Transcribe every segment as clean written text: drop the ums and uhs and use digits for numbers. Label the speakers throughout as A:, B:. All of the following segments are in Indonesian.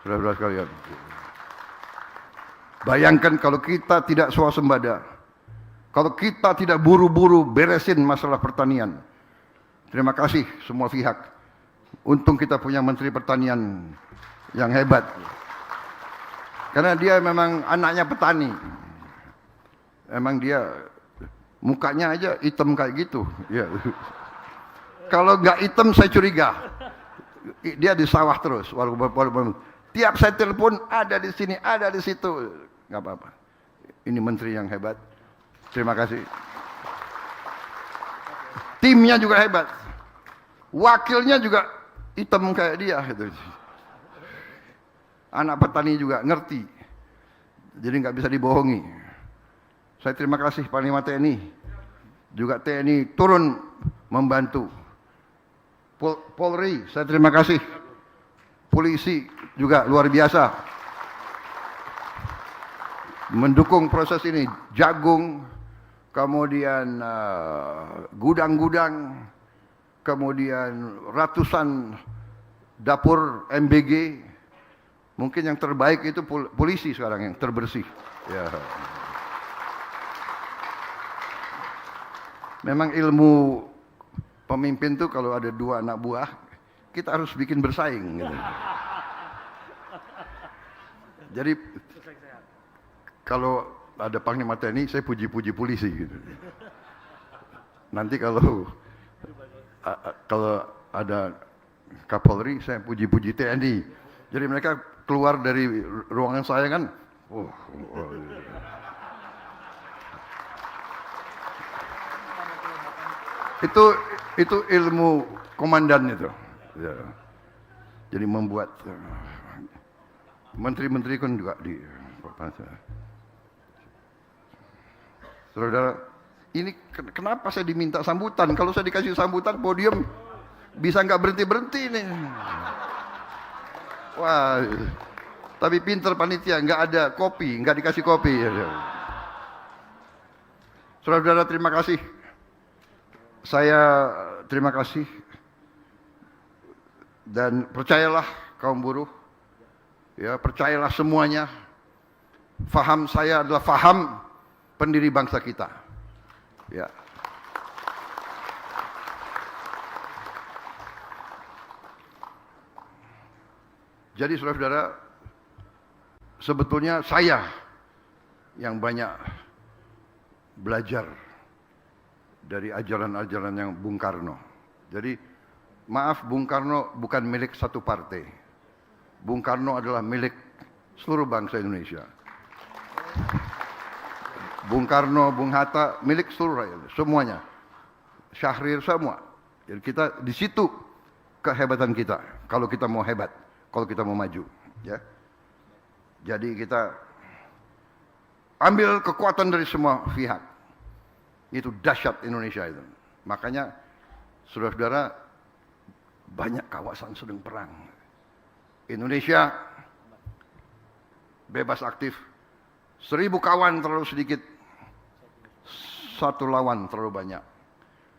A: Saudara-saudara sekalian, bayangkan kalau kita tidak swasembada, kalau kita tidak buru-buru beresin masalah pertanian. Terima kasih semua pihak. Untung kita punya Menteri Pertanian yang hebat. Karena dia memang anaknya petani. Emang dia mukanya aja hitam kayak gitu. Ya. Kalau nggak hitam saya curiga. Dia di sawah terus. Walaupun tiap saya telepon ada di sini, ada di situ. Nggak apa-apa. Ini menteri yang hebat. Terima kasih. Timnya juga hebat. Wakilnya juga hitam kayak dia. Gitu. Anak petani juga ngerti. Jadi nggak bisa dibohongi. Saya terima kasih Panglima TNI. Juga TNI turun membantu. Polri, saya terima kasih. Polisi juga luar biasa. Mendukung proses ini. Jagung, kemudian gudang-gudang, kemudian ratusan dapur MBG. Mungkin yang terbaik itu polisi sekarang yang terbersih. Ya. Memang ilmu pemimpin tuh kalau ada dua anak buah, kita harus bikin bersaing. Gitu. Jadi kalau ada Panglima TNI, saya puji-puji polisi. Gitu. Nanti kalau ada Kapolri, saya puji-puji TNI. Jadi mereka keluar dari ruangan saya kan, itu ilmu komandan itu. Ya. Jadi membuat menteri-menteri kan juga di Saudara, ini kenapa saya diminta sambutan? Kalau saya dikasih sambutan podium bisa nggak berhenti-berhenti nih. Wah, tapi pinter panitia, nggak ada kopi, nggak dikasih kopi. Saudara-saudara, terima kasih. Saya terima kasih dan percayalah kaum buruh, ya percayalah semuanya. Faham saya adalah faham pendiri bangsa kita. Ya. Jadi saudara-saudara, sebetulnya saya yang banyak belajar dari ajaran-ajaran yang Bung Karno. Jadi maaf, Bung Karno bukan milik satu partai. Bung Karno adalah milik seluruh bangsa Indonesia. Bung Karno, Bung Hatta milik seluruh rakyat, semuanya. Syahrir semua. Jadi kita di situ kehebatan kita. Kalau kita mau hebat, kalau kita mau maju, ya. Jadi kita ambil kekuatan dari semua pihak. Itu dahsyat Indonesia itu. Makanya saudara-saudara, banyak kawasan sedang perang. Indonesia bebas aktif. 1000 kawan terlalu sedikit. 1 lawan terlalu banyak.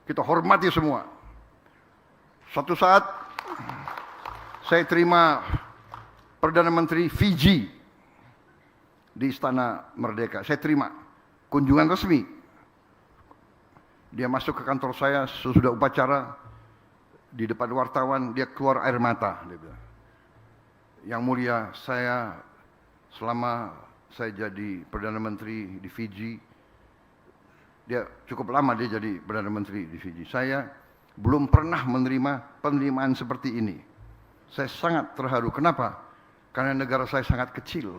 A: Kita hormati semua. Suatu saat saya terima Perdana Menteri Fiji di Istana Merdeka. Saya terima kunjungan resmi. Dia masuk ke kantor saya sesudah upacara, di depan wartawan dia keluar air mata. Dia bilang, yang mulia, saya selama saya jadi Perdana Menteri di Fiji, dia cukup lama dia jadi Perdana Menteri di Fiji. Saya belum pernah menerima penerimaan seperti ini. Saya sangat terharu. Kenapa? Karena negara saya sangat kecil.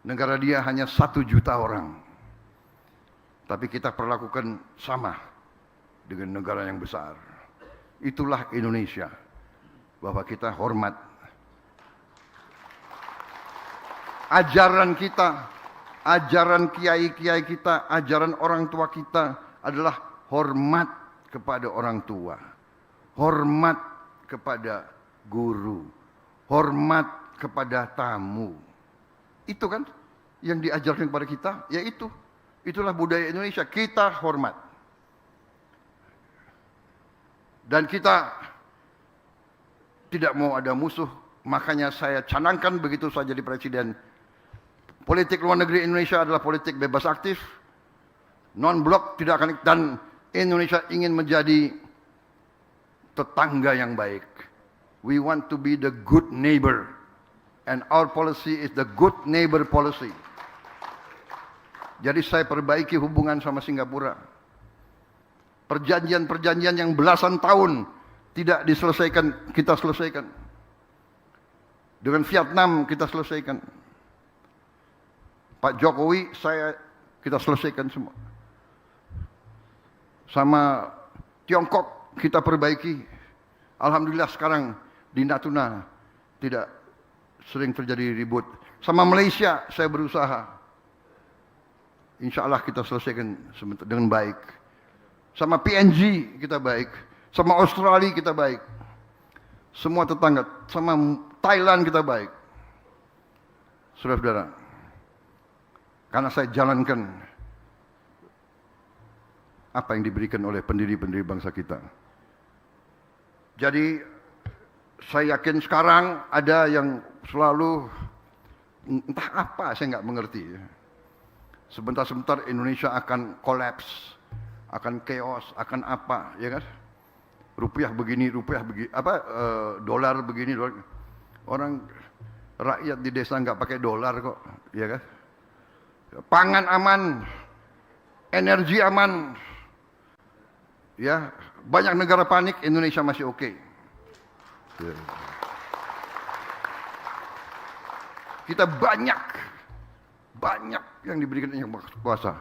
A: Negara dia hanya 1 juta orang. Tapi kita perlakukan sama dengan negara yang besar. Itulah Indonesia. Bahwa kita hormat. Ajaran kita, ajaran kiai-kiai kita, ajaran orang tua kita adalah hormat kepada orang tua. Hormat kepada guru. Hormat kepada tamu. Itu kan yang diajarkan kepada kita, yaitu itulah budaya Indonesia, kita hormat. Dan kita tidak mau ada musuh Makanya saya canangkan begitu saya jadi presiden. Politik luar negeri Indonesia adalah politik bebas aktif, non-blok, tidak akan, dan Indonesia ingin menjadi tetangga yang baik. We want to be the good neighbor, and our policy is the good neighbor policy. Jadi saya perbaiki hubungan sama Singapura. Perjanjian-perjanjian yang belasan tahun tidak diselesaikan, kita selesaikan. Dengan Vietnam kita selesaikan. Pak Jokowi, kita selesaikan semua. Sama Tiongkok kita perbaiki. Alhamdulillah sekarang di Natuna tidak sering terjadi ribut. Sama Malaysia saya berusaha. Insya Allah kita selesaikan dengan baik. Sama PNG kita baik. Sama Australia kita baik. Semua tetangga. Sama Thailand kita baik. Saudara-saudara, karena saya jalankan apa yang diberikan oleh pendiri-pendiri bangsa kita. Jadi saya yakin sekarang ada yang selalu entah apa, saya nggak mengerti. Sebentar-sebentar Indonesia akan kolaps, akan chaos, akan apa, ya kan? Rupiah begini, dolar begini, dolar. Orang rakyat di desa nggak pakai dolar kok, ya kan? Pangan aman, energi aman, ya. Banyak negara panik, Indonesia masih oke. Ya. Kita banyak yang diberikan yang kuasa.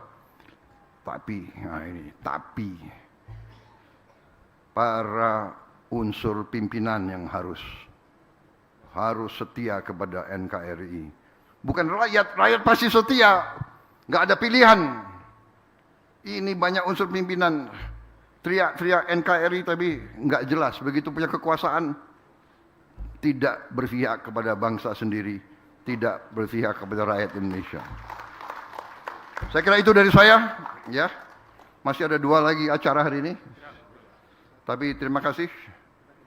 A: Tapi para unsur pimpinan yang harus setia kepada NKRI. Bukan rakyat pasti setia, nggak ada pilihan. Ini banyak unsur pimpinan, teriak-teriak NKRI tapi nggak jelas. Begitu punya kekuasaan, tidak berpihak kepada bangsa sendiri, tidak berpihak kepada rakyat Indonesia. Saya kira itu dari saya, ya. Masih ada 2 lagi acara hari ini. Tapi terima kasih.